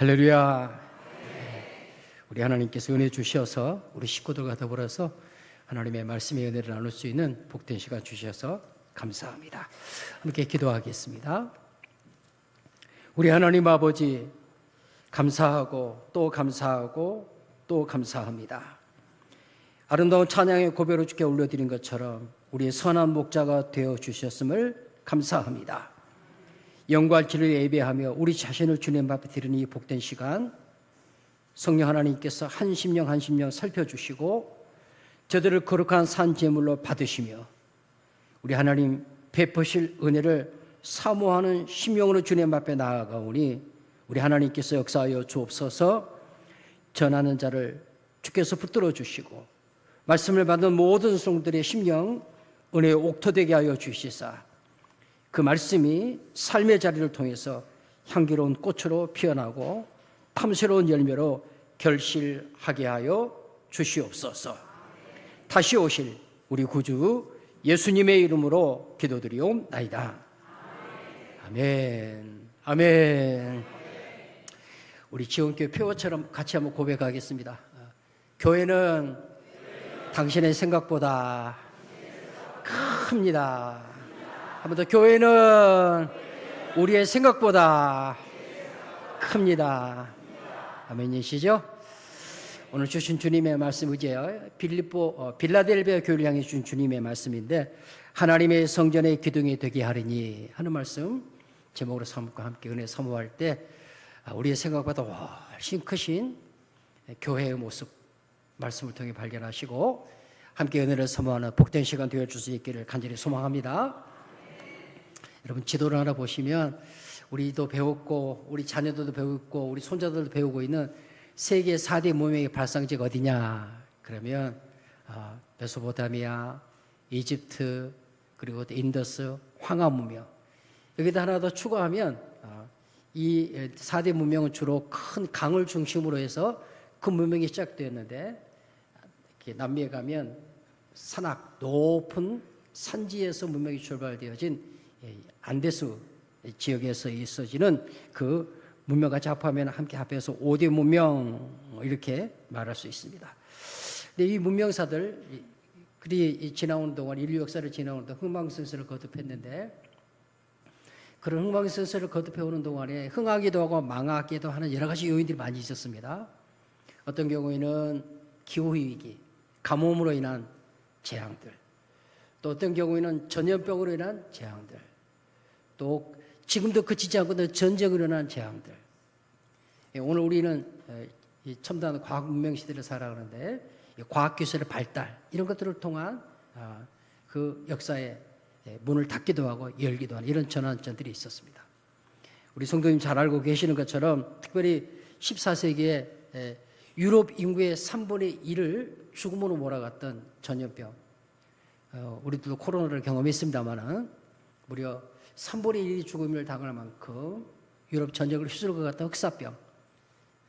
할렐루야. 우리 하나님께서 은혜 주셔서 우리 식구들과 더불어서 하나님의 말씀의 은혜를 나눌 수 있는 복된 시간 주셔서 감사합니다. 함께 기도하겠습니다. 우리 하나님 아버지, 감사하고 또 감사하고 또 감사합니다. 아름다운 찬양의 고백으로 주께 올려드린 것처럼 우리의 선한 목자가 되어 주셨음을 감사합니다. 영광 기를 예배하며 우리 자신을 주님 앞에 드리는 이 복된 시간, 성령 하나님께서 한 심령 한 심령 살펴주시고 저들을 거룩한 산 제물로 받으시며 우리 하나님 베푸실 은혜를 사모하는 심령으로 주님 앞에 나아가오니 우리 하나님께서 역사하여 주옵소서. 전하는 자를 주께서 붙들어 주시고 말씀을 받은 모든 성들의 심령 은혜의 옥토되게 하여 주시사 그 말씀이 삶의 자리를 통해서 향기로운 꽃으로 피어나고 탐스러운 열매로 결실하게 하여 주시옵소서. 다시 오실 우리 구주 예수님의 이름으로 기도드리옵나이다. 아멘. 아멘. 우리 지원교회 표어처럼 같이 한번 고백하겠습니다. 교회는 당신의 생각보다 큽니다. 한 번 더, 교회는 우리의 생각보다 큽니다. 아멘이시죠? 오늘 주신 주님의 말씀 의지하여 빌라델비아 교회를 향해 주신 주님의 말씀인데, 하나님의 성전의 기둥이 되게 하리니 하는 말씀 제목으로 삼고 함께 은혜 사모할 때 우리의 생각보다 훨씬 크신 교회의 모습 말씀을 통해 발견하시고 함께 은혜를 사모하는 복된 시간 되어줄 수 있기를 간절히 소망합니다. 여러분, 지도를 하나 보시면 우리도 배웠고 우리 자녀들도 배웠고 우리 손자들도 배우고 있는 세계 4대 문명의 발상지가 어디냐 그러면 메소포타미아, 이집트, 그리고 인더스, 황하 문명. 여기다 하나 더 추가하면 이 4대 문명은 주로 큰 강을 중심으로 해서 그 문명이 시작되었는데, 이렇게 남미에 가면 산악, 높은 산지에서 문명이 출발되어진 안데스 지역에서 있어지는 그 문명과 합하면 함께 합해서 5대 문명 이렇게 말할 수 있습니다. 근데 이 문명사들이 지나오는 동안, 인류 역사를 지나오는 동안 흥망성쇠를 거듭했는데, 그런 흥망성쇠를 거듭해오는 동안에 흥하기도 하고 망하기도 하는 여러 가지 요인들이 많이 있었습니다. 어떤 경우에는 기후위기, 가뭄으로 인한 재앙들, 또 어떤 경우에는 전염병으로 인한 재앙들, 또 지금도 그치지 않고 있는 전쟁으로 인한 재앙들. 오늘 우리는 이 첨단 과학 문명 시대를 살아가는데 과학기술의 발달 이런 것들을 통한 그 역사의 문을 닫기도 하고 열기도 하는 이런 전환점들이 있었습니다. 우리 성도님 잘 알고 계시는 것처럼 특별히 14세기에 유럽 인구의 3분의 1을 죽음으로 몰아갔던 전염병, 우리도 코로나를 경험했습니다마는 무려 3분의 1이 죽음을 당할 만큼 유럽 전역을 휩쓸고 갔던 흑사병,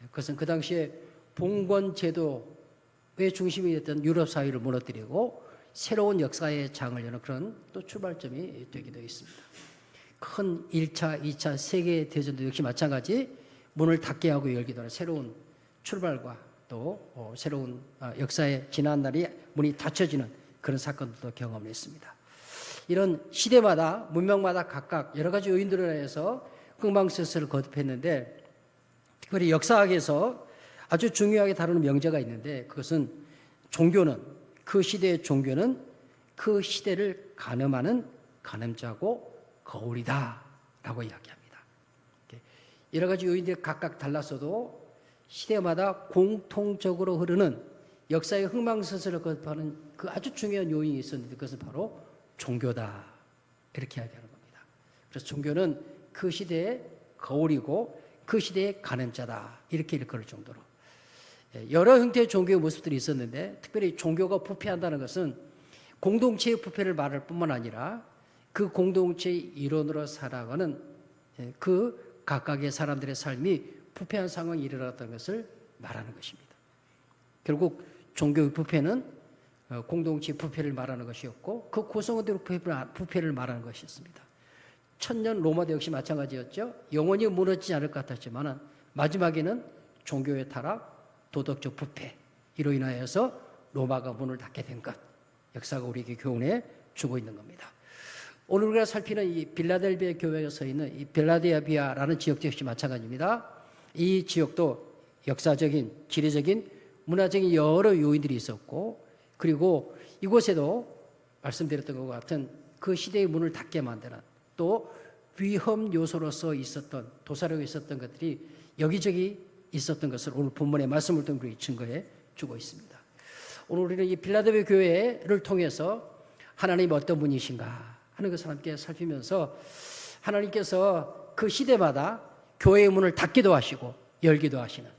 그것은 그 당시에 봉건 제도의 중심이 됐던 유럽 사회를 무너뜨리고 새로운 역사의 장을 여는 그런 또 출발점이 되기도 했습니다. 큰 1차, 2차 세계대전도 역시 마찬가지 문을 닫게 하고 열기도 하는 새로운 출발과 또 새로운 역사의 지난 날이 문이 닫혀지는 그런 사건들도 경험했습니다. 이런 시대마다 문명마다 각각 여러 가지 요인들을 해서 흥망성쇠를 거듭했는데, 특별히 역사학에서 아주 중요하게 다루는 명제가 있는데, 그것은 종교는, 그 시대의 종교는 그 시대를 가늠하는 가늠자고 거울이다 라고 이야기합니다. 여러 가지 요인들이 각각 달랐어도 시대마다 공통적으로 흐르는 역사의 흥망성쇠를 거듭하는 그 아주 중요한 요인이 있었는데, 그것은 바로 종교다 이렇게 이야기하는 겁니다. 그래서 종교는 그 시대의 거울이고 그 시대의 가늠자다 이렇게 일컬을 정도로 여러 형태의 종교의 모습들이 있었는데, 특별히 종교가 부패한다는 것은 공동체의 부패를 말할 뿐만 아니라 그 공동체의 일원으로 살아가는 그 각각의 사람들의 삶이 부패한 상황에 이르렀다는 것을 말하는 것입니다. 결국 종교의 부패는 공동체의 부패를 말하는 것이었고, 그 구성원들의 부패를 말하는 것이었습니다. 천년 로마도 역시 마찬가지였죠. 영원히 무너지지 않을 것 같았지만 마지막에는 종교의 타락, 도덕적 부패 이로 인하여서 로마가 문을 닫게 된 것, 역사가 우리에게 교훈해 주고 있는 겁니다. 오늘 우리가 살피는 이 빌라델비아 교회에 서 있는 이 빌라델비아라는 지역도 역시 마찬가지입니다. 이 지역도 역사적인, 지리적인, 문화적인 여러 요인들이 있었고, 그리고 이곳에도 말씀드렸던 것 같은 그 시대의 문을 닫게 만드는 또 위험 요소로서 있었던, 도사력이 있었던 것들이 여기저기 있었던 것을 오늘 본문의 말씀을 통해 증거해 주고 있습니다. 오늘 우리는 이 빌라델비아 교회를 통해서 하나님 어떤 분이신가 하는 것을 함께 살피면서 하나님께서 그 시대마다 교회의 문을 닫기도 하시고 열기도 하시는,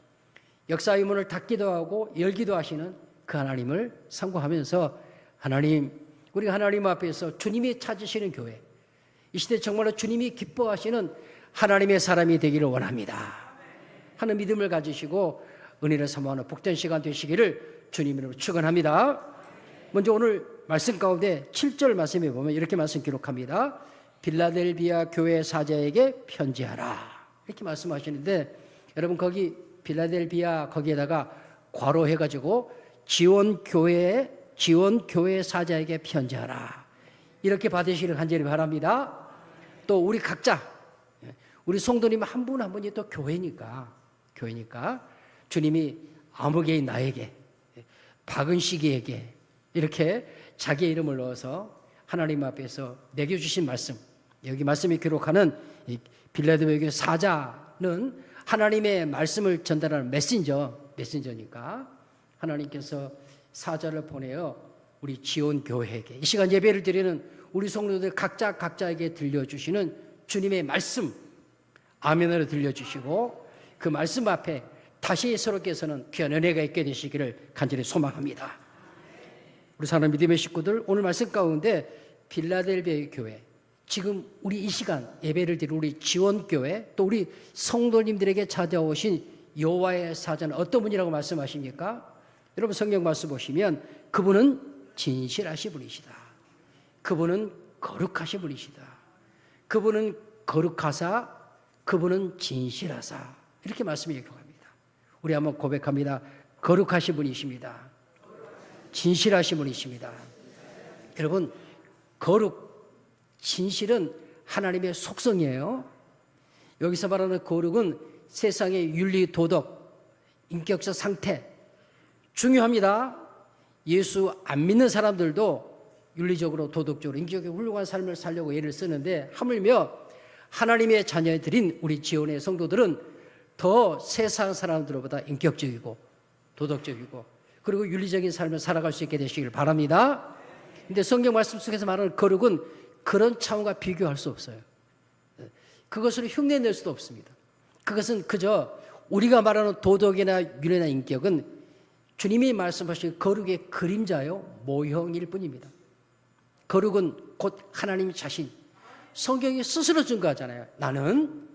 역사의 문을 닫기도 하고 열기도 하시는 그 하나님을 상고하면서 하나님, 우리가 하나님 앞에서 주님이 찾으시는 교회, 이 시대 정말로 주님이 기뻐하시는 하나님의 사람이 되기를 원합니다 하는 믿음을 가지시고 은혜를 사모하는 복된 시간 되시기를 주님으로 축원합니다. 먼저 오늘 말씀 가운데 7절 말씀에 보면 이렇게 말씀 기록합니다. 빌라델비아 교회 사자에게 편지하라 이렇게 말씀하시는데, 여러분 거기 빌라델비아 거기에다가 괄호해가지고 지온 교회 사자에게 편지하라 이렇게 받으시기를 간절히 바랍니다. 또 우리 각자, 우리 성도님 한 분 한 분이 또 교회니까 주님이 아무개인 나에게, 박은식이에게 이렇게 자기의 이름을 넣어서 하나님 앞에서 내게 주신 말씀, 여기 말씀이 기록하는 이 빌라델비아 교회 사자는 하나님의 말씀을 전달하는 메신저니까 하나님께서 사자를 보내어 우리 지온 교회에게 이 시간 예배를 드리는 우리 성도들 각자에게 들려주시는 주님의 말씀 아멘으로 들려주시고 그 말씀 앞에 다시 서로께서는 귀한 은혜가 있게 되시기를 간절히 소망합니다. 우리 사랑하는 믿음의 식구들, 오늘 말씀 가운데 빌라델비아 교회, 지금 우리 이 시간 예배를 드리는 우리 지원교회, 또 우리 성도님들에게 찾아오신 여호와의 사자는 어떤 분이라고 말씀하십니까? 여러분 성경 말씀 보시면 그분은 진실하신 분이시다, 그분은 거룩하신 분이시다, 그분은 거룩하사, 그분은 진실하사 이렇게 말씀이 기록합니다. 우리 한번 고백합니다. 거룩하신 분이십니다, 진실하신 분이십니다. 여러분 거룩, 진실은 하나님의 속성이에요. 여기서 말하는 거룩은 세상의 윤리, 도덕, 인격적 상태 중요합니다. 예수 안 믿는 사람들도 윤리적으로, 도덕적으로, 인격적으로 훌륭한 삶을 살려고 애를 쓰는데 하물며 하나님의 자녀들인 우리 지원의 성도들은 더 세상 사람들보다 인격적이고 도덕적이고 그리고 윤리적인 삶을 살아갈 수 있게 되시길 바랍니다. 그런데 성경 말씀 속에서 말하는 거룩은 그런 차원과 비교할 수 없어요. 그것으로 흉내낼 수도 없습니다. 그것은 그저 우리가 말하는 도덕이나 윤리나 인격은 주님이 말씀하신 거룩의 그림자요, 모형일 뿐입니다. 거룩은 곧 하나님 자신, 성경이 스스로 증거하잖아요. 나는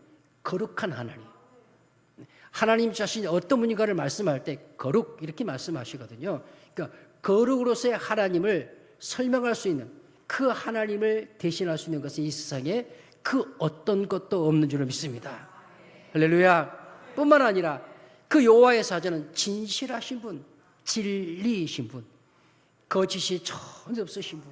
거룩한 하나님. 하나님 자신이 어떤 분인가를 말씀할 때 거룩 이렇게 말씀하시거든요. 그러니까 거룩으로서의 하나님을 설명할 수 있는, 그 하나님을 대신할 수 있는 것은 이 세상에 그 어떤 것도 없는 줄로 믿습니다. 할렐루야. 뿐만 아니라 그 여호와의 사자는 진실하신 분, 진리이신 분, 거짓이 전혀 없으신 분,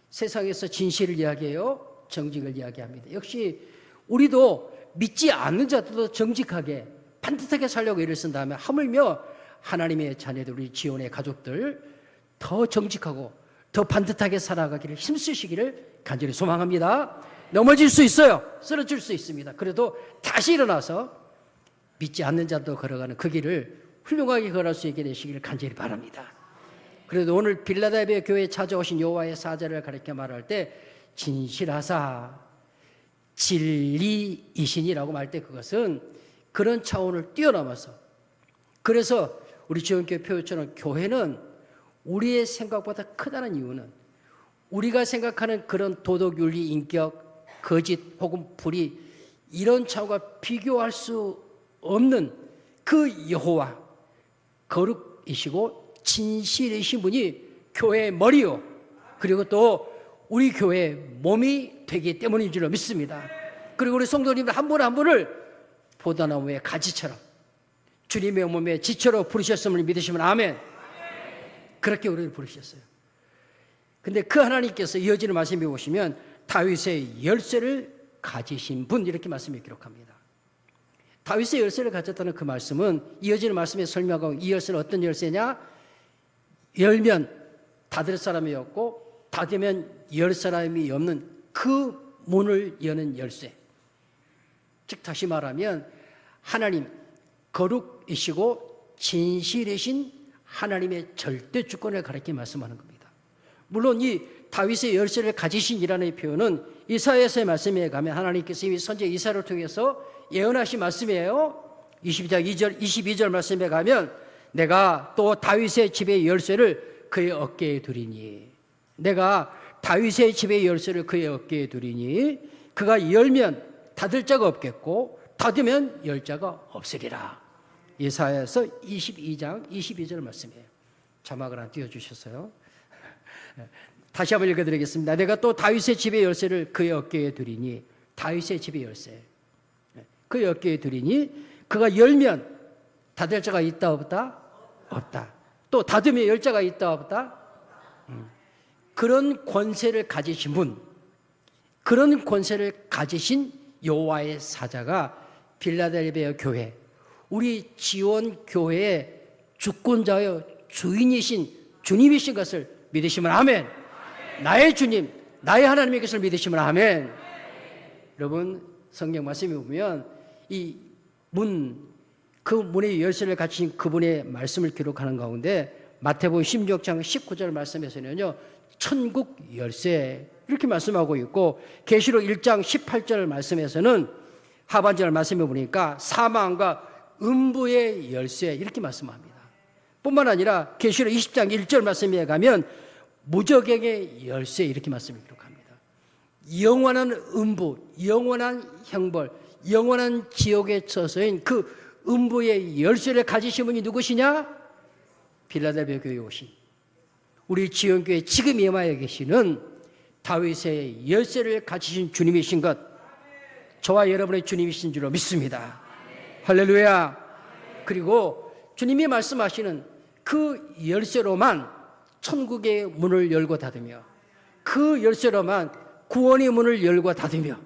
세상에서 진실을 이야기해요, 정직을 이야기합니다. 역시 우리도 믿지 않는 자들도 정직하게 반듯하게 살려고 애를 쓴 다음에 하물며 하나님의 자녀들, 우리 지원의 가족들 더 정직하고 더 반듯하게 살아가기를 힘쓰시기를 간절히 소망합니다. 넘어질 수 있어요, 쓰러질 수 있습니다. 그래도 다시 일어나서 믿지 않는 자도 걸어가는 그 길을 훌륭하게 걸을 수 있게 되시기를 간절히 바랍니다. 그래도 오늘 빌라델비아 교회에 찾아오신 여호와의 사자를 가리켜 말할 때 진실하사 진리이신이라고 말할 때 그것은 그런 차원을 뛰어넘어서, 그래서 우리 지원교회 표처럼 교회는 우리의 생각보다 크다는 이유는 우리가 생각하는 그런 도덕, 윤리, 인격, 거짓 혹은 불의 이런 차원과 비교할 수 없는 그 여호와, 거룩이시고 진실이신 분이 교회의 머리요, 그리고 또 우리 교회의 몸이 되기 때문인 줄로 믿습니다. 그리고 우리 성도님들 한 분 한 분을 포도나무의 가지처럼 주님의 몸에 지체로 부르셨음을 믿으시면 아멘. 그렇게 우리를 부르셨어요. 근데 그 하나님께서 이어지는 말씀에 보시면 다윗의 열쇠를 가지신 분, 이렇게 말씀에 기록합니다. 다윗의 열쇠를 가졌다는 그 말씀은 이어지는 말씀에 설명하고, 이 열쇠는 어떤 열쇠냐? 열면 닫을 사람이 없고 닫으면 열 사람이 없는 그 문을 여는 열쇠. 즉 다시 말하면 하나님, 거룩이시고 진실이신 하나님의 절대 주권을 가리켜 말씀하는 겁니다. 물론 이 다윗의 열쇠를 가지신이라는 표현은 이사야서의 말씀에 가면 하나님께서 이미 선지 이사야를 통해서 예언하신 말씀이에요. 22절 말씀에 가면 내가 또 다윗의 집의 열쇠를 그의 어깨에 두리니, 내가 다윗의 집의 열쇠를 그의 어깨에 두리니 그가 열면 닫을 자가 없겠고 닫으면 열 자가 없으리라. 이사야서 22장 22절 말씀이에요. 자막을 하나 띄워주셨어요. 다시 한번 읽어드리겠습니다. 내가 또 다윗의 집의 열쇠를 그의 어깨에 두리니, 다윗의 집의 열쇠 그의 어깨에 두리니 그가 열면 닫을 자가 있다 없다? 없다. 또 닫으면 열 자가 있다 없다? 그런 권세를 가지신 분, 그런 권세를 가지신 여호와의 사자가 빌라델비아 교회, 우리 지온 교회의 주권자여 주인이신 주님이신 것을 믿으시면 아멘. 나의 주님, 나의 하나님의 것을 믿으시면 아멘. 여러분, 성경 말씀에 보면 이 문, 그 문의 열쇠를 가지신 그분의 말씀을 기록하는 가운데 마태복음 16장 19절 말씀에서는요, 천국 열쇠 이렇게 말씀하고 있고, 계시록 1장 18절 말씀에서는 하반절 말씀에 보니까 사망과 음부의 열쇠 이렇게 말씀합니다. 뿐만 아니라 계시록 20장 1절 말씀에 가면 무저갱의 열쇠 이렇게 말씀을 기록합니다. 영원한 음부, 영원한 형벌, 영원한 지옥에 처서인 그 음부의 열쇠를 가지신 분이 누구시냐? 빌라델비아 교회에 오신 우리 지온교회 지금 예마에 계시는 다윗의 열쇠를 가지신 주님이신 것, 저와 여러분의 주님이신 줄로 믿습니다. 할렐루야. 그리고 주님이 말씀하시는 그 열쇠로만 천국의 문을 열고 닫으며, 그 열쇠로만 구원의 문을 열고 닫으며,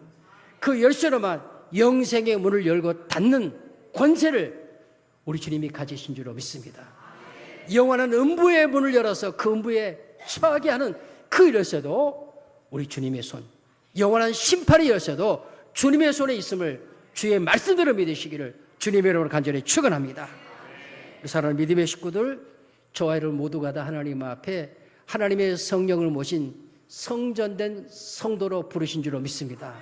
그 열쇠로만 영생의 문을 열고 닫는 권세를 우리 주님이 가지신 줄로 믿습니다. 영원한 음부의 문을 열어서 그 음부에 처하게 하는 그 열쇠도 우리 주님의 손, 영원한 심판의 열쇠도 주님의 손에 있음을 주의 말씀대로 믿으시기를 주님의 이름으로 간절히 축원합니다. 사랑하는 믿음의 식구들, 저와 여러분 모두가 다 하나님 앞에 하나님의 성령을 모신 성전된 성도로 부르신 줄로 믿습니다.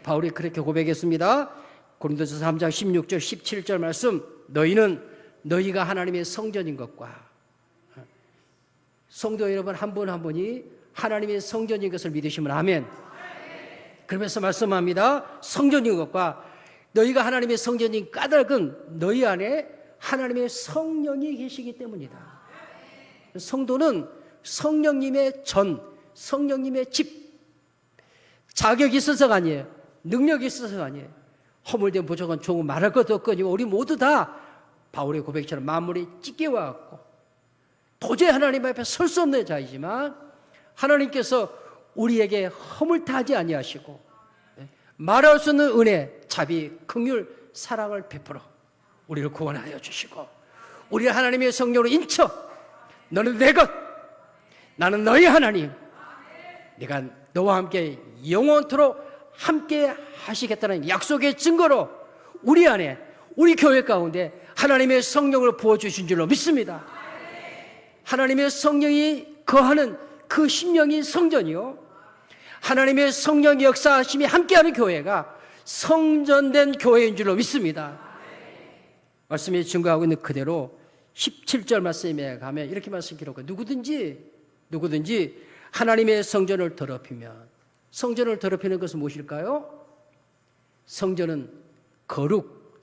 바울이 그렇게 고백했습니다. 고린도서 3장 16절 17절 말씀, 너희가 하나님의 성전인 것과, 성도 여러분 한 분 한 분이 하나님의 성전인 것을 믿으시면 아멘. 그러면서 말씀합니다. 성전인 것과 너희가 하나님의 성전인 까닭은 너희 안에 하나님의 성령이 계시기 때문이다. 성도는 성령님의 성령님의 집, 자격이 있어서가 아니에요. 능력이 있어서가 아니에요. 허물된 부족한 종은 말할 것도 없거니와 우리 모두 다 바울의 고백처럼 만물이 찢겨와갖고 도저히 하나님 앞에 설 수 없는 자이지만 하나님께서 우리에게 허물타하지 아니하시고 말할 수 없는 은혜, 자비, 긍휼, 사랑을 베풀어 우리를 구원하여 주시고 우리를 하나님의 성령으로 인쳐 너는 내 것, 나는 너희 하나님, 내가 너와 함께 영원토록 함께 하시겠다는 약속의 증거로 우리 안에, 우리 교회 가운데 하나님의 성령을 부어주신 줄로 믿습니다. 하나님의 성령이 거하는 그 심령이 성전이요, 하나님의 성령의 역사하심이 함께하는 교회가 성전된 교회인 줄로 믿습니다. 말씀에 증거하고 있는 그대로 17절 말씀에 가면 이렇게 말씀 기록해요. 누구든지 하나님의 성전을 더럽히면, 성전을 더럽히는 것은 무엇일까요? 성전은 거룩,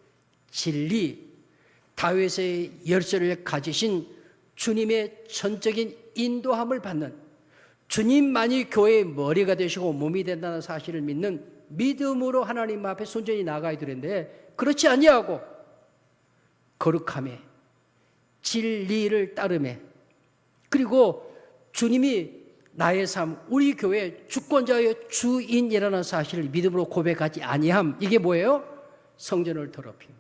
진리, 다윗의 열쇠를 가지신 주님의 전적인 인도함을 받는, 주님만이 교회의 머리가 되시고 몸이 된다는 사실을 믿는 믿음으로 하나님 앞에 순전히 나아가야 되는데, 그렇지 아니하고 거룩함에 진리를 따르매 그리고 주님이 나의 삶, 우리 교회 주권자의 주인이라는 사실을 믿음으로 고백하지 아니함. 이게 뭐예요? 성전을 더럽힘.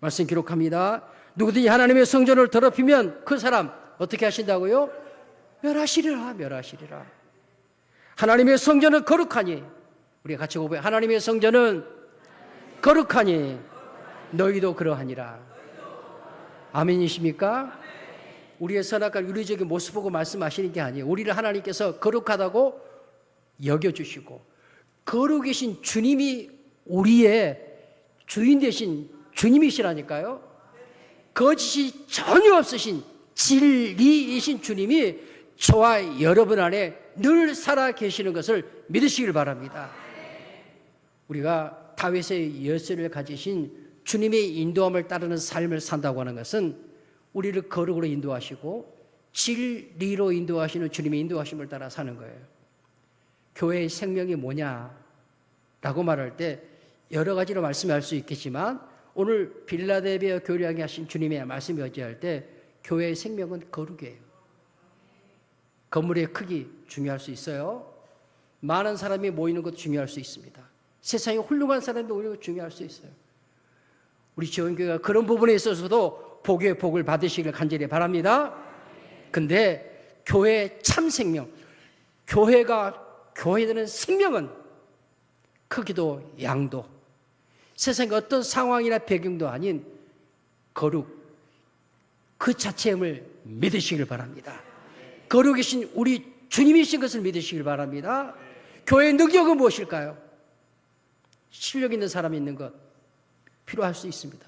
말씀 기록합니다. 누구든지 하나님의 성전을 더럽히면 그 사람 어떻게 하신다고요? 멸하시리라, 멸하시리라. 하나님의 성전은 거룩하니, 우리가 같이 고백해. 하나님의 성전은 거룩하니 너희도 그러하니라. 아멘이십니까? 우리의 선악과 윤리적인 모습 보고 말씀하시는 게 아니에요. 우리를 하나님께서 거룩하다고 여겨주시고 거룩이신 주님이 우리의 주인 되신 주님이시라니까요. 거짓이 전혀 없으신 진리이신 주님이 저와 여러분 안에 늘 살아 계시는 것을 믿으시길 바랍니다. 우리가 다윗의 열쇠를 가지신 주님의 인도함을 따르는 삶을 산다고 하는 것은 우리를 거룩으로 인도하시고 진리로 인도하시는 주님의 인도하심을 따라 사는 거예요. 교회의 생명이 뭐냐라고 말할 때 여러 가지로 말씀할 수 있겠지만 오늘 빌라델비아 교회를 향해 하신 주님의 말씀이 어찌할 때 교회의 생명은 거룩이에요. 건물의 크기 중요할 수 있어요. 많은 사람이 모이는 것도 중요할 수 있습니다. 세상에 훌륭한 사람이 모이는 것도 중요할 수 있어요. 우리 지원교회가 그런 부분에 있어서도 복의 복을 받으시길 간절히 바랍니다. 근데 교회의 참 생명, 교회되는 생명은 크기도 양도 세상의 어떤 상황이나 배경도 아닌 거룩 그 자체임을 믿으시길 바랍니다. 거룩이신 우리 주님이신 것을 믿으시길 바랍니다. 교회의 능력은 무엇일까요? 실력 있는 사람이 있는 것 필요할 수 있습니다.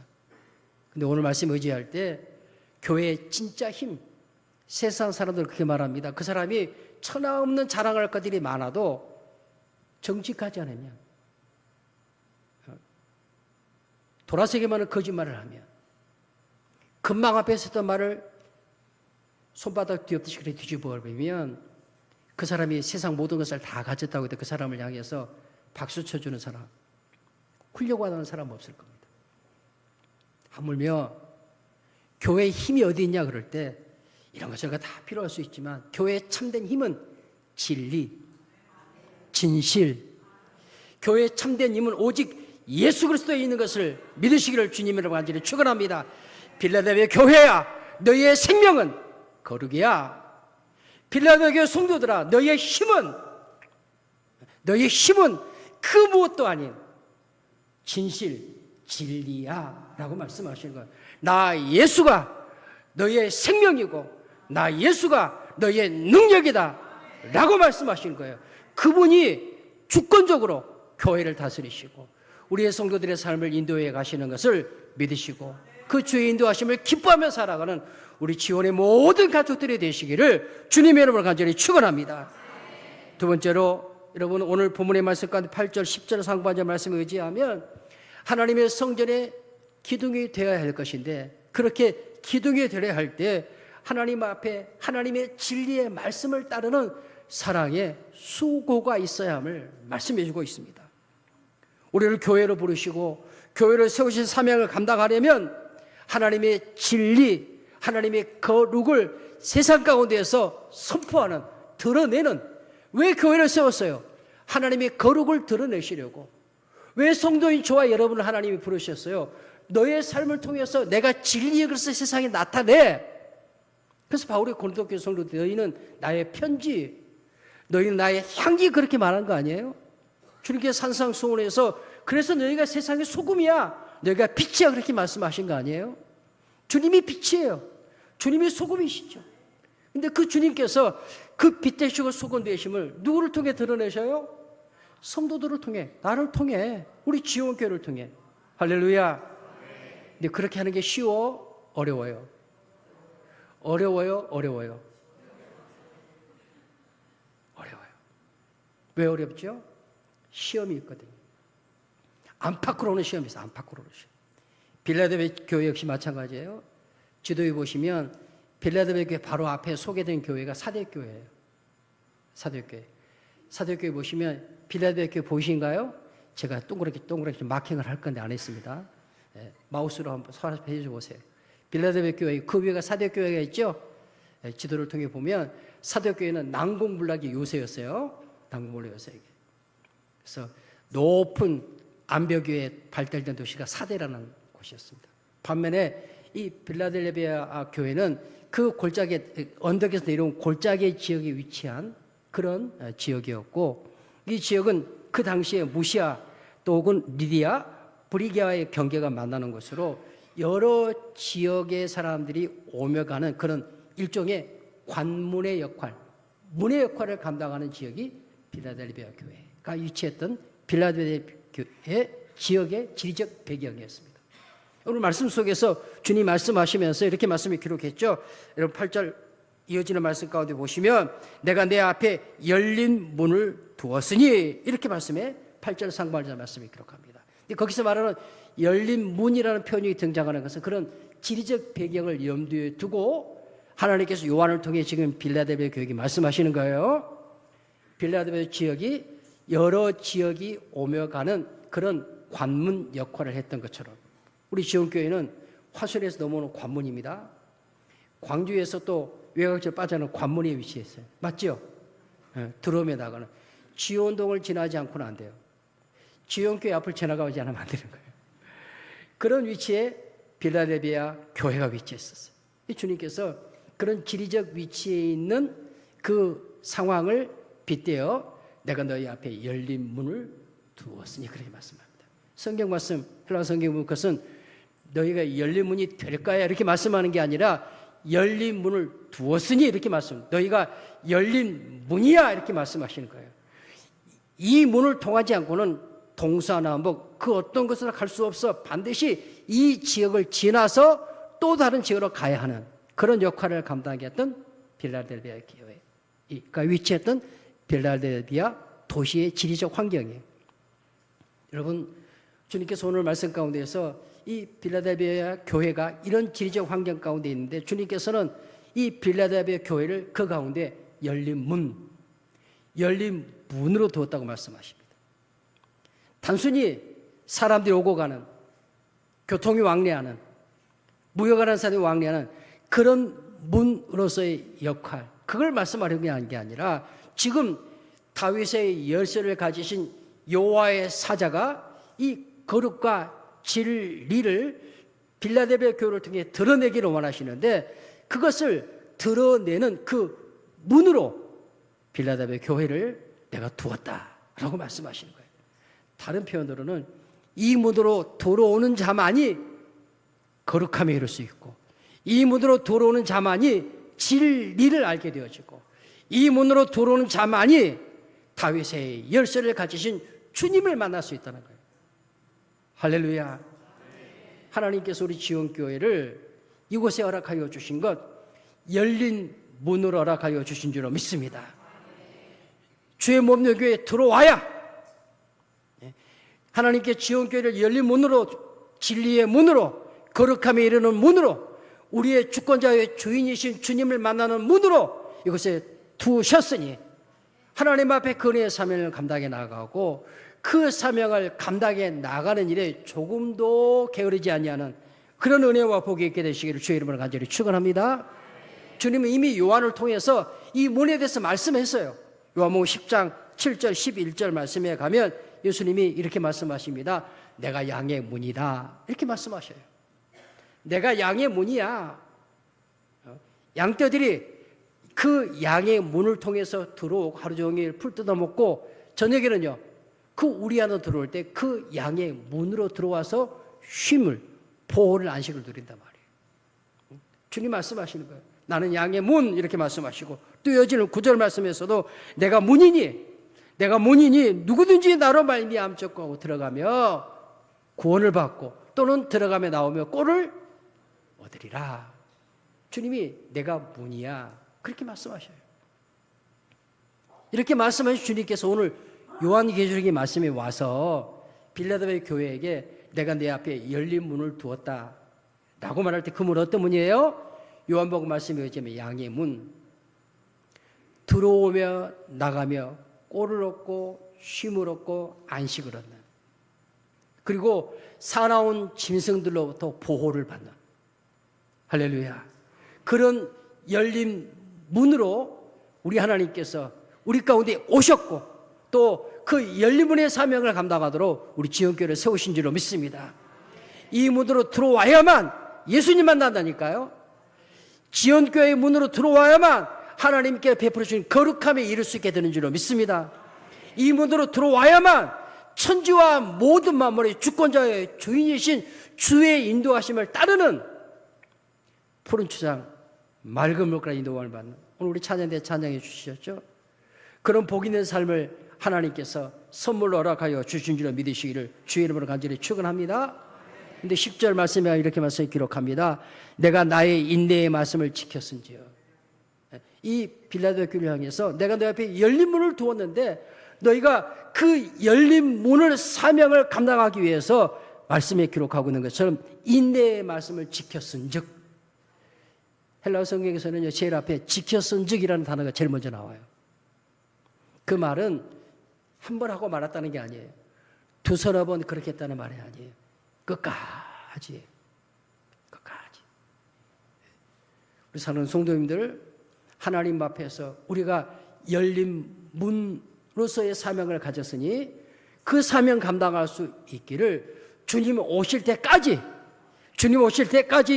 근데 오늘 말씀 의지할 때 교회의 진짜 힘, 세상 사람들 그렇게 말합니다. 그 사람이 천하 없는 자랑할 것들이 많아도 정직하지 않으면, 돌아서기만은 거짓말을 하면, 금방 앞에 있었던 말을 손바닥 뒤엎듯이 그래 뒤집어 버리면 그 사람이 세상 모든 것을 다 가졌다고 해도 그 사람을 향해서 박수 쳐주는 사람, 훌려고 하는 사람 없을 겁니다. 하물며 교회의 힘이 어디 있냐 그럴 때 이런 것 저런 거 다 필요할 수 있지만 교회의 참된 힘은 진리, 진실. 교회의 참된 힘은 오직 예수 그리스도에 있는 것을 믿으시기를 주님이라고 간절히 축원합니다. 빌라델비아 교회야, 너희의 생명은 거룩이야. 빌라델비아 성도들아, 너희의 힘은 그 무엇도 아닌 진실, 진리야 라고 말씀하시는 거예요. 나 예수가 너희의 생명이고 나 예수가 너희의 능력이다 라고 말씀하시는 거예요. 그분이 주권적으로 교회를 다스리시고 우리의 성도들의 삶을 인도해 가시는 것을 믿으시고 그 주의 인도하심을 기뻐하며 살아가는 우리 지원의 모든 가족들이 되시기를 주님의 이름으로 간절히 축원합니다. 두 번째로 여러분 오늘 본문의 말씀 가운데 8절 10절 상반절 말씀을 의지하면 하나님의 성전에 기둥이 되어야 할 것인데 그렇게 기둥이 되어야 할 때 하나님 앞에 하나님의 진리의 말씀을 따르는 사랑의 수고가 있어야 함을 말씀해 주고 있습니다. 우리를 교회로 부르시고 교회를 세우신 사명을 감당하려면 하나님의 진리, 하나님의 거룩을 세상 가운데에서 선포하는, 드러내는, 왜 교회를 세웠어요? 하나님의 거룩을 드러내시려고. 왜 성도인 저와 여러분을 하나님이 부르셨어요? 너의 삶을 통해서 내가 진리의 것을 세상에 나타내. 그래서 바울이 고린도교회 성도들, 너희는 나의 편지, 너희는 나의 향기, 그렇게 말한 거 아니에요? 주님께서 산상수훈에서 그래서 너희가 세상의 소금이야, 너희가 빛이야, 그렇게 말씀하신 거 아니에요? 주님이 빛이에요. 주님이 소금이시죠. 근데 그 주님께서 그 빛 되시고 소금 되심을 누구를 통해 드러내셔요? 성도들을 통해, 나를 통해, 우리 지원교회를 통해. 할렐루야. 근데 그렇게 하는 게 쉬워? 어려워요? 어려워요? 어려워요? 어려워요. 왜 어렵죠? 시험이 있거든요. 안팎으로 오는 시험이 있어요. 안팎으로 오는 시험. 빌라델비아 교회 역시 마찬가지예요. 지도에 보시면 빌라델비아 교회 바로 앞에 소개된 교회가 사대교회예요. 사대교회. 사대교회 보시면 빌라델비아 교회 보이신가요? 제가 동그랗게 마킹을 할 건데 안 했습니다. 마우스로 한번 서랍해 주세요. 빌라델비아 교회 그 위에가 사도교회가 있죠. 지도를 통해 보면 사도교회는 난공불락의 요새였어요. 난공불락 요새. 그래서 높은 암벽 위에 발달된 도시가 사대라는 곳이었습니다. 반면에 이 빌라델비아 교회는 그 골짜기 언덕에서 내려온 골짜기 지역에 위치한 그런 지역이었고, 이 지역은 그 당시에 무시아 또 혹은 리디아, 브리기아의 경계가 만나는 곳으로 여러 지역의 사람들이 오며 가는 그런 일종의 관문의 역할, 문의 역할을 감당하는 지역이 빌라델비아 교회가 위치했던 빌라델비아 교회 지역의 지리적 배경이었습니다. 오늘 말씀 속에서 주님 말씀하시면서 이렇게 말씀을 기록했죠. 여러분 8절 이어지는 말씀 가운데 보시면 내가 내 앞에 열린 문을 두었으니 이렇게 말씀에 8절 상반절 말씀을 기록합니다. 거기서 말하는 열린 문이라는 표현이 등장하는 것은 그런 지리적 배경을 염두에 두고 하나님께서 요한을 통해 지금 빌라델비아 교회에 말씀하시는 거예요. 빌라델비아 지역이 여러 지역이 오며 가는 그런 관문 역할을 했던 것처럼 우리 지원교회는 화순에서 넘어오는 관문입니다. 광주에서 또 외곽지로 빠져나가는 관문에 위치했어요. 맞죠? 들어오며 나가는. 지원동을 지나지 않고는 안 돼요. 지원교회 앞을 지나가지 않으면 안 되는 거예요. 그런 위치에 빌라델비아 교회가 위치했었어요. 주님께서 그런 지리적 위치에 있는 그 상황을 빗대어 내가 너희 앞에 열린 문을 두었으니 그렇게 말씀합니다. 성경 말씀, 헬라 성경 보면 그것은 너희가 열린 문이 될까요? 이렇게 말씀하는 게 아니라 열린 문을 두었으니 이렇게 말씀. 너희가 열린 문이야 이렇게 말씀하시는 거예요. 이 문을 통하지 않고는 동서남북 그 어떤 것으로 갈 수 없어. 반드시 이 지역을 지나서 또 다른 지역으로 가야 하는 그런 역할을 감당하게 했던 빌라델비아 교회가 위치했던 빌라델비아 도시의 지리적 환경이에요. 여러분 주님께서 오늘 말씀 가운데에서 이 빌라델비아 교회가 이런 지리적 환경 가운데 있는데 주님께서는 이 빌라델비아 교회를 그 가운데 열린 문으로 두었다고 말씀하십니다. 단순히 사람들이 오고 가는, 교통이 왕래하는, 무역하는 사람이 왕래하는 그런 문으로서의 역할, 그걸 말씀하려고 하는 게 아니라 지금 다윗의 열쇠를 가지신 여호와의 사자가 이 거룩과 진리를 빌라델비아 교회를 통해 드러내기를 원하시는데 그것을 드러내는 그 문으로 빌라델비아 교회를 내가 두었다라고 말씀하시는 거예요. 다른 표현으로는 이 문으로 들어오는 자만이 거룩함에 이를 수 있고 이 문으로 들어오는 자만이 진리를 알게 되어지고 이 문으로 들어오는 자만이 다윗의 열쇠를 가지신 주님을 만날 수 있다는 거예요. 할렐루야. 하나님께서 우리 지원교회를 이곳에 허락하여 주신 것 열린 문으로 허락하여 주신 줄로 믿습니다. 주의 몸의 교회에 들어와야 하나님께 지원교회를 열린 문으로 진리의 문으로 거룩함에 이르는 문으로 우리의 주권자의 주인이신 주님을 만나는 문으로 이곳에 두셨으니 하나님 앞에 그 은혜의 사명을 감당해 나가고 그 사명을 감당해 나가는 일에 조금도 게으르지 아니하는 그런 은혜와 복이 있게 되시기를 주의 이름으로 간절히 축원합니다. 주님은 이미 요한을 통해서 이 문에 대해서 말씀했어요. 요한복음 10장 7절 11절 말씀에 가면 예수님이 이렇게 말씀하십니다. 내가 양의 문이다 이렇게 말씀하셔요. 내가 양의 문이야. 양떼들이 그 양의 문을 통해서 들어오고 하루 종일 풀 뜯어먹고 저녁에는요 그 우리 안으로 들어올 때 그 양의 문으로 들어와서 쉼을 보호를 안식을 누린단 말이에요. 주님 말씀하시는 거예요. 나는 양의 문 이렇게 말씀하시고 또 이어지는 9절 말씀에서도 내가 문이니 누구든지 나로 말미암고 들어가며 구원을 받고 또는 들어가며 나오며 꼴을 얻으리라. 주님이 내가 문이야 그렇게 말씀하셔요. 이렇게 말씀하신 주님께서 오늘 요한계시록의 말씀에 와서 빌라델비아 교회에게 내가 내 앞에 열린 문을 두었다 라고 말할 때 그 문은 어떤 문이에요? 요한복음 말씀에 의하면 양의 문, 들어오며 나가며 꼴을 얻고 쉼을 얻고 안식을 얻는 그리고 사나운 짐승들로부터 보호를 받는, 할렐루야, 그런 열린 문으로 우리 하나님께서 우리 가운데 오셨고 또 그 열린 문의 사명을 감당하도록 우리 지원교회를 세우신 줄로 믿습니다. 이 문으로 들어와야만 예수님 만난다니까요. 지원교회의 문으로 들어와야만 하나님께 베풀어 주신 거룩함에 이를 수 있게 되는 줄로 믿습니다. 이 문으로 들어와야만 천지와 모든 만물의 주권자의 주인이신 주의 인도하심을 따르는 푸른 추장 맑은 물가로 인도함을 받는, 오늘 우리 찬양대 찬양해 주셨죠. 그런 복 있는 삶을 하나님께서 선물로 허락하여 주신 줄로 믿으시기를 주의 이름으로 간절히 축원합니다. 근데 10절 말씀에 이렇게 말씀을 기록합니다. 내가 나의 인내의 말씀을 지켰은지요. 이 빌라델피아 교회를 향해서 내가 너 앞에 열린 문을 두었는데 너희가 그 열린 문을 사명을 감당하기 위해서 말씀에 기록하고 있는 것처럼 인내의 말씀을 지켰은즉, 헬라어 성경에서는 제일 앞에 지켰은즉이라는 단어가 제일 먼저 나와요. 그 말은 한 번 하고 말았다는 게 아니에요. 두서너 번 그렇게 했다는 말이 아니에요. 끝까지. 우리 사는 성도님들, 하나님 앞에서 우리가 열린 문으로서의 사명을 가졌으니 그 사명 감당할 수 있기를 주님 오실 때까지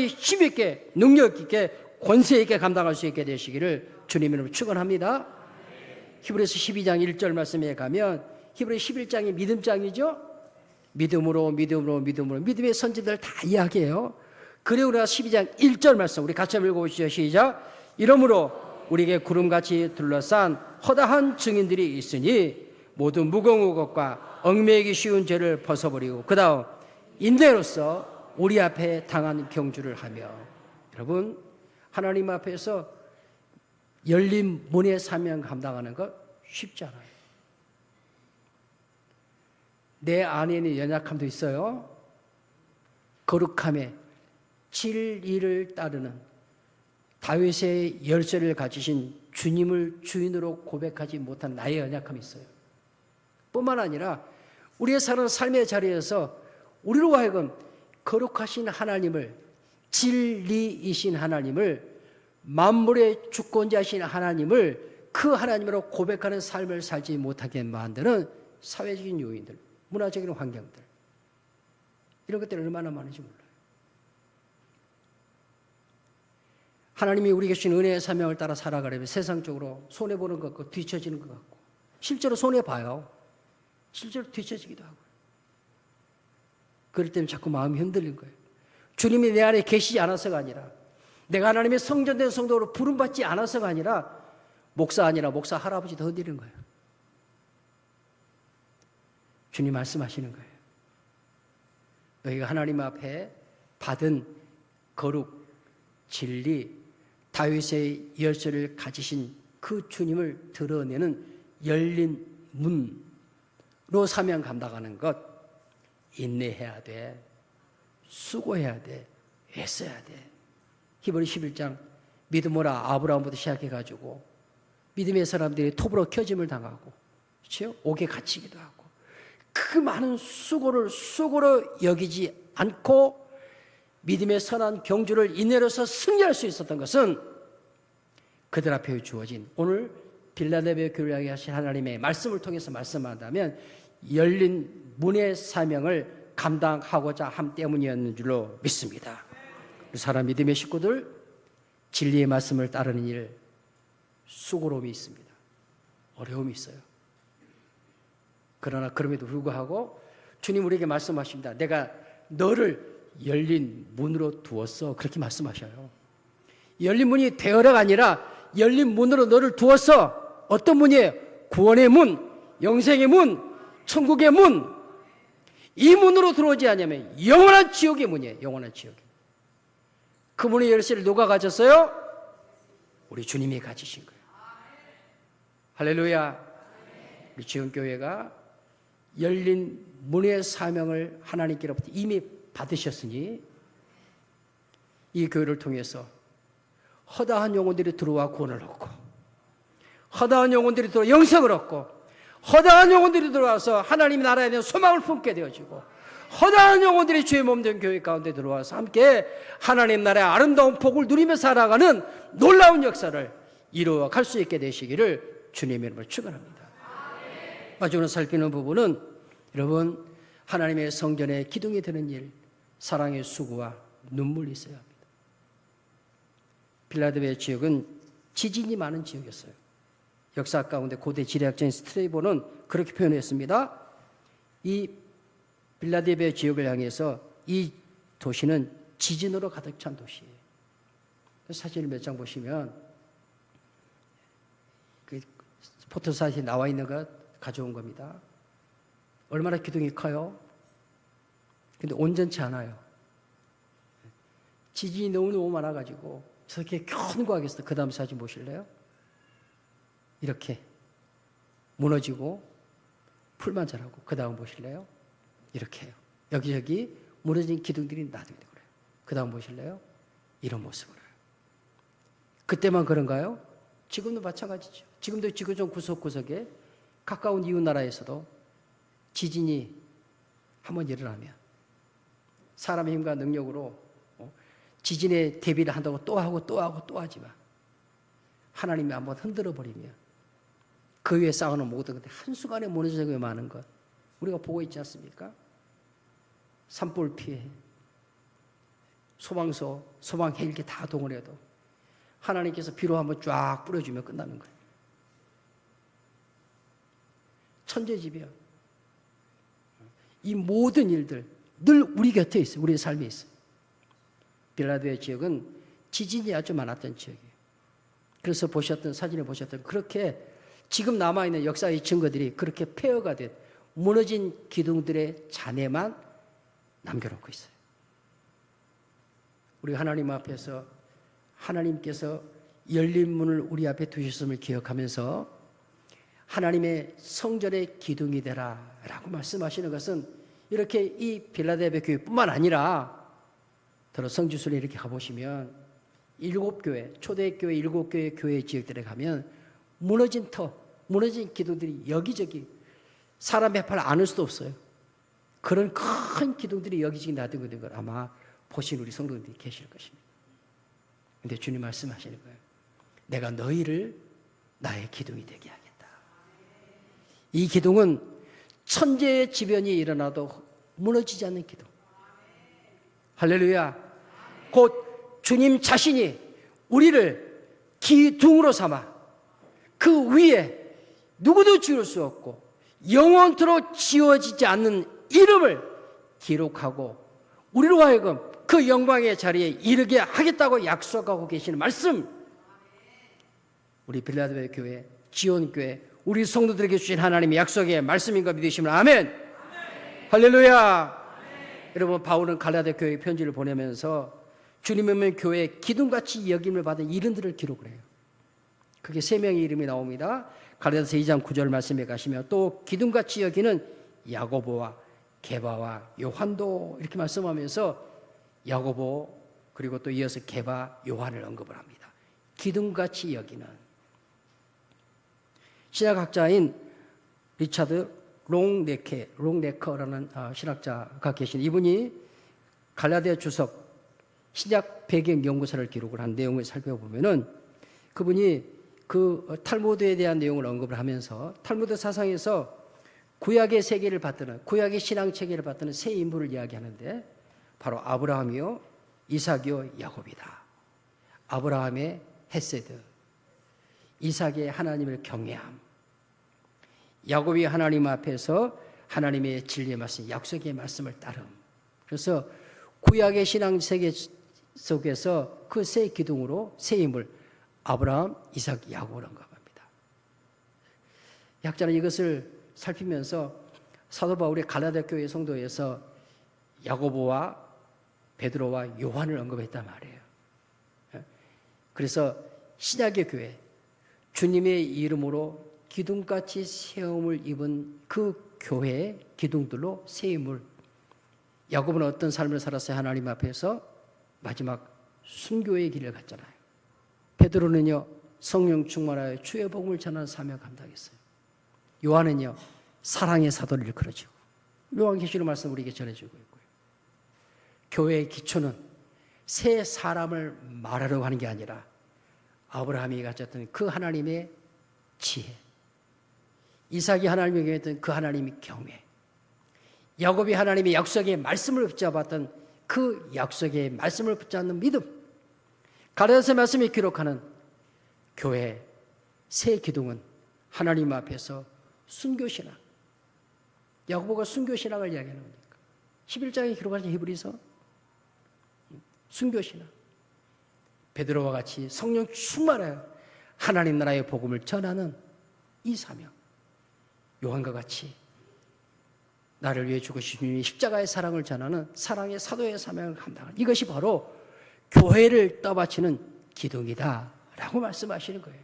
힘있게, 능력있게, 권세있게 감당할 수 있게 되시기를 주님 이름으로 축원합니다. 히브리서 12장 1절 말씀에 가면, 히브리 11장이 믿음장이죠. 믿음으로 믿음의 선지들 다 이야기해요. 그리고 우리가 12장 1절 말씀 우리 같이 한번 읽어보시죠. 시작. 이러므로 우리에게 구름같이 둘러싼 허다한 증인들이 있으니 모두 무거운 것과 얽매이기 쉬운 죄를 벗어버리고 그 다음 인내로서 우리 앞에 당한 경주를 하며. 여러분, 하나님 앞에서 열린 문의 사명 감당하는 것 쉽지 않아요. 내 안에는 연약함도 있어요. 거룩함에 진리를 따르는 다윗의 열쇠를 가지신 주님을 주인으로 고백하지 못한 나의 연약함이 있어요. 뿐만 아니라 우리의 사는 삶의 자리에서 우리로 하여금 거룩하신 하나님을, 진리이신 하나님을, 만물의 주권자이신 하나님을 그 하나님으로 고백하는 삶을 살지 못하게 만드는 사회적인 요인들, 문화적인 환경들, 이런 것들이 얼마나 많은지 몰라요. 하나님이 우리에게 주신 은혜의 사명을 따라 살아가려면 세상적으로 손해보는 것 같고 뒤처지는 것 같고, 실제로 손해봐요. 실제로 뒤처지기도 하고. 그럴 때는 자꾸 마음이 흔들린 거예요. 주님이 내 안에 계시지 않아서가 아니라, 내가 하나님의 성전된 성도로 부름받지 않아서가 아니라, 목사 아니라 목사 할아버지도 흔들리는 거예요. 주님 말씀하시는 거예요. 너희가 하나님 앞에 받은 거룩, 진리, 다윗의 열쇠를 가지신 그 주님을 드러내는 열린 문으로 사명 감당하는 것, 인내해야 돼, 수고해야 돼, 애써야 돼. 히브리 11장 믿음으로 아브라함부터 시작해가지고 믿음의 사람들이 톱으로 켜짐을 당하고, 그렇죠? 옥에 갇히기도 하고, 그 많은 수고를 수고로 여기지 않고 믿음의 선한 경주를 인내로서 승리할 수 있었던 것은 그들 앞에 주어진, 오늘 빌라델피아 교회에 하신 하나님의 말씀을 통해서 말씀한다면 열린 문의 사명을 감당하고자 함 때문이었는 줄로 믿습니다. 사람 믿음의 식구들, 진리의 말씀을 따르는 일, 수고로움이 있습니다. 어려움이 있어요. 그러나 그럼에도 불구하고 주님 우리에게 말씀하십니다. 내가 너를 열린 문으로 두었어. 그렇게 말씀하셔요. 열린 문이 되어라가 아니라 열린 문으로 너를 두었어. 어떤 문이에요? 구원의 문, 영생의 문, 천국의 문. 이 문으로 들어오지 않으면 영원한 지옥의 문이에요. 영원한 지옥의 문. 그 문의 열쇠를 누가 가졌어요? 우리 주님이 가지신 거예요. 할렐루야. 우리 지원교회가 열린 문의 사명을 하나님께로부터 이미 받으셨으니 이 교회를 통해서 허다한 영혼들이 들어와 구원을 얻고, 허다한 영혼들이 들어와 영생을 얻고, 허다한 영혼들이 들어와서 하나님의 나라에 대한 소망을 품게 되어지고, 허다한 영혼들이 주의 몸된 교회 가운데 들어와서 함께 하나님 나라의 아름다운 복을 누리며 살아가는 놀라운 역사를 이루어갈 수 있게 되시기를 주님의 이름으로 축원합니다. 마지막으로 살피는 부분은 여러분, 하나님의 성전에 기둥이 되는 일, 사랑의 수고와 눈물이 있어야 합니다. 빌라델피아 지역은 지진이 많은 지역이었어요. 역사 가운데 고대 지리학자인 스트레이보는 그렇게 표현했습니다. 이 빌라델피아 지역을 향해서 이 도시는 지진으로 가득 찬 도시예요. 사진을 몇 장 보시면 그 포토사이트에 나와 있는 거 가져온 겁니다. 얼마나 기둥이 커요? 근데 온전치 않아요. 지진이 너무너무 많아가지고 저렇게 견고하겠어. 그 다음 사진 보실래요? 이렇게 무너지고 풀만 자라고. 그 다음 보실래요? 이렇게 해요. 여기저기 무너진 기둥들이 놔두게 되고 그래요. 그 다음 보실래요? 이런 모습으로. 그때만 그런가요? 지금도 마찬가지죠. 지금도 지구촌 구석구석에 가까운 이웃 나라에서도 지진이 한번 일어나면 사람의 힘과 능력으로 지진에 대비를 한다고 또 하고 또 하고 또 하지만 하나님이 한번 흔들어 버리면 그 위에 쌓아놓은 모든 것들이 한순간에 무너지게 많은 것 우리가 보고 있지 않습니까? 산불 피해, 소방서, 소방 헬기 다 동원해도 하나님께서 비로 한번 쫙 뿌려주면 끝나는 거예요. 천재지변. 이 모든 일들 늘 우리 곁에 있어요. 우리의 삶에 있어요. 빌라델피아 지역은 지진이 아주 많았던 지역이에요. 그래서 보셨던 사진에 보셨던 그렇게 지금 남아있는 역사의 증거들이 그렇게 폐허가 된 무너진 기둥들의 잔해만 남겨놓고 있어요. 우리 하나님 앞에서 하나님께서 열린 문을 우리 앞에 두셨음을 기억하면서 하나님의 성전의 기둥이 되라 라고 말씀하시는 것은 이렇게 이 빌라델피아 교회뿐만 아니라 더러 성지순례 이렇게 가보시면 7교회, 초대교회 7교회 교회 지역들에 가면 무너진 터, 무너진 기둥들이 여기저기 사람의 팔 안을 수도 없어요. 그런 큰 기둥들이 여기저기 놔두고 있는 걸 아마 보신 우리 성도들이 계실 것입니다. 근데 주님 말씀하시는 거예요. 내가 너희를 나의 기둥이 되게 하겠다. 이 기둥은 천재의 지변이 일어나도 무너지지 않는 기둥. 할렐루야. 곧 주님 자신이 우리를 기둥으로 삼아 그 위에 누구도 지을 수 없고 영원토록 지워지지 않는 이름을 기록하고 우리로 하여금 그 영광의 자리에 이르게 하겠다고 약속하고 계시는 말씀. 우리 빌라델피아 교회, 지온교회, 우리 성도들에게 주신 하나님의 약속의 말씀인 거 믿으시면 아멘. 할렐루야. 아멘. 여러분, 바울은 갈라디아 교회 편지를 보내면서 주님의 교회의 기둥같이 여김을 받은 이름들을 기록을 해요. 그게 3명의 이름이 나옵니다. 갈라디아서 2장 9절 말씀에 가시면 또 기둥같이 여기는 야고보와 게바와 요한도 이렇게 말씀하면서 야고보 그리고 또 이어서 게바, 요한을 언급을 합니다. 기둥같이 여기는. 신학학자인 리차드 롱네커라는 신학자가 계신 이분이 갈라디아 주석 신약 배경 연구서를 기록을 한 내용을 살펴보면은 그분이 그 탈무드에 대한 내용을 언급을 하면서 탈무드 사상에서 구약의 세계를 받드는 구약의 신앙 체계를 받드는 세 인물을 이야기하는데 바로 아브라함이요, 이삭이요, 야곱이다. 아브라함의 헤세드, 이삭의 하나님을 경외함, 야곱이 하나님 앞에서 하나님의 진리의 말씀, 약속의 말씀을 따름. 그래서 구약의 신앙 세계 속에서 그 세 기둥으로 세 인물 아브라함, 이삭, 야곱을 언급합니다. 학자는 이것을 살피면서 사도 바울의 갈라디아 교회 성도에서 야고보와 베드로와 요한을 언급했단 말이에요. 그래서 신약의 교회, 주님의 이름으로 기둥같이 세움을 입은 그 교회의 기둥들로 세 인물. 야고보는 어떤 삶을 살았어요? 하나님 앞에서 마지막 순교의 길을 갔잖아요. 베드로는요, 성령 충만하여 주의 복음을 전하는 사명 감당했어요. 요한은요, 사랑의 사도를 일컬어지고 요한계시록 말씀 우리에게 전해주고 있고요. 교회의 기초는 새 사람을 말하려고 하는 게 아니라 아브라함이 가졌던 그 하나님의 지혜, 이삭이 하나님을 경외했던 그 하나님의 경외, 야곱이 하나님의 약속의 말씀을 붙잡았던 그 약속의 말씀을 붙잡는 믿음, 갈라디아서 말씀이 기록하는 교회의 새 기둥은 하나님 앞에서 순교신앙. 야고보가 순교신앙을 이야기하는 겁니까? 11장에 기록하신 히브리서 순교신앙. 베드로와 같이 성령 충만하여 하나님 나라의 복음을 전하는 이 사명. 요한과 같이 나를 위해 죽으신 주님의 십자가의 사랑을 전하는 사랑의 사도의 사명을 감당하는, 이것이 바로 교회를 떠받치는 기둥이다 라고 말씀하시는 거예요.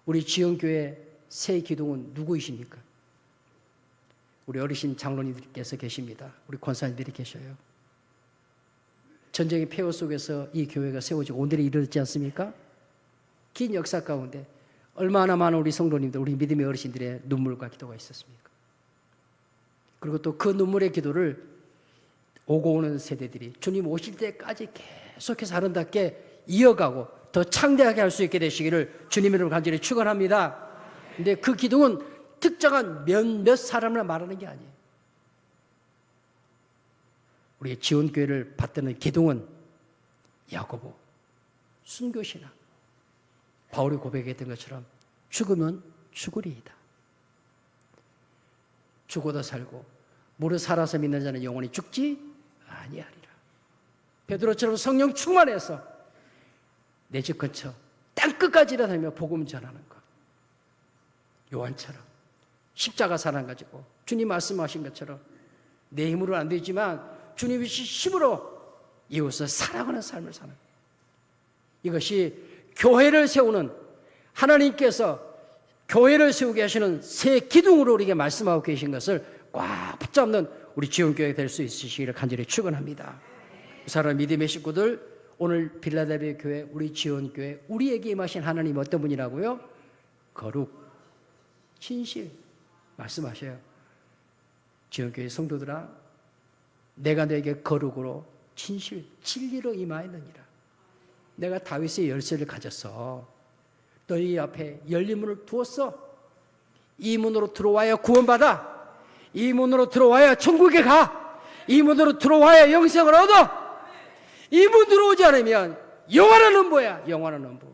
우리 지영교회 새 기둥은 누구이십니까? 우리 어르신 장로님들께서 계십니다. 우리 권사님들이 계셔요. 전쟁의 폐허 속에서 이 교회가 세워지고 오늘에 이르렀지 않습니까? 긴 역사 가운데 얼마나 많은 우리 성도님들, 우리 믿음의 어르신들의 눈물과 기도가 있었습니까? 그리고 또 그 눈물의 기도를 오고 오는 세대들이 주님 오실 때까지 계속해서 아름답게 이어가고 더 창대하게 할 수 있게 되시기를 주님의 이름으로 간절히 축원합니다. 근데 그 기둥은 특정한 몇몇 사람을 말하는 게 아니에요. 우리의 지원교회를 받드는 기둥은 야고보, 순교신앙, 바울이 고백했던 것처럼 죽으면 죽으리이다. 죽어도 살고 무릇 살아서 믿는 자는 영원히 죽지 아니하리라. 베드로처럼 성령 충만해서 내 집 근처 땅끝까지 일어나며 복음 전하는 것. 요한처럼 십자가 사랑 가지고 주님 말씀하신 것처럼 내 힘으로는 안 되지만 주님의 힘으로 이웃을 사랑하는 삶을 사는, 이것이 교회를 세우는, 하나님께서 교회를 세우게 하시는 새 기둥으로 우리에게 말씀하고 계신 것을 꽉 붙잡는 우리 지원교회가 될 수 있으시기를 간절히 축원합니다. 사랑하는 믿음의 식구들, 오늘 빌라델비아 교회, 우리 지원교회, 우리에게 임하신 하나님 어떤 분이라고요? 거룩, 진실 말씀하셔요. 지원교회 성도들아, 내가 너에게 거룩으로 진실, 진리로 임하였느니라. 내가 다윗의 열쇠를 가졌어. 너희 앞에 열린 문을 두었어. 이 문으로 들어와야 구원받아. 이 문으로 들어와야 천국에 가. 이 문으로 들어와야 영생을 얻어. 이 문 들어오지 않으면 영원한 음보야. 영원한 음보.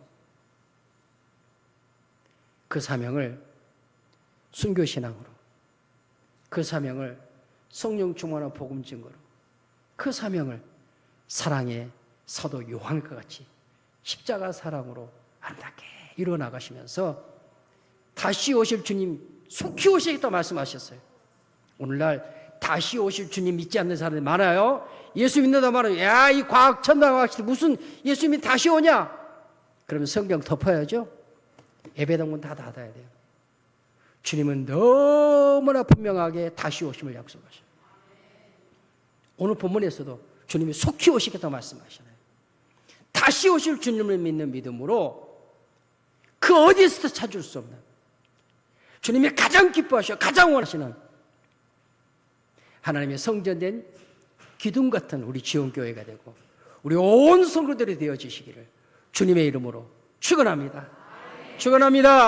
그 사명을 순교신앙으로, 그 사명을 성령 충만한 복음 증거로, 그 사명을 사랑의 사도 요한과 같이 십자가 사랑으로 아름답게 이루어 나가시면서 다시 오실 주님 속히 오시겠다 말씀하셨어요. 오늘날 다시 오실 주님 믿지 않는 사람들이 많아요. 예수 믿는다 말하면 야, 이 과학 천당학시 무슨 예수님이 다시 오냐? 그러면 성경 덮어야죠. 예배당문 다 닫아야 돼요. 주님은 너무나 분명하게 다시 오심을 약속하셔요. 오늘 본문에서도 주님이 속히 오시겠다고 말씀하시나요? 다시 오실 주님을 믿는 믿음으로 그 어디에서도 찾을 수 없는, 주님이 가장 기뻐하시고 가장 원하시는 하나님의 성전된 기둥 같은 우리 지원교회가 되고 우리 온 성도들이 되어지시기를 주님의 이름으로 축원합니다. 축원합니다.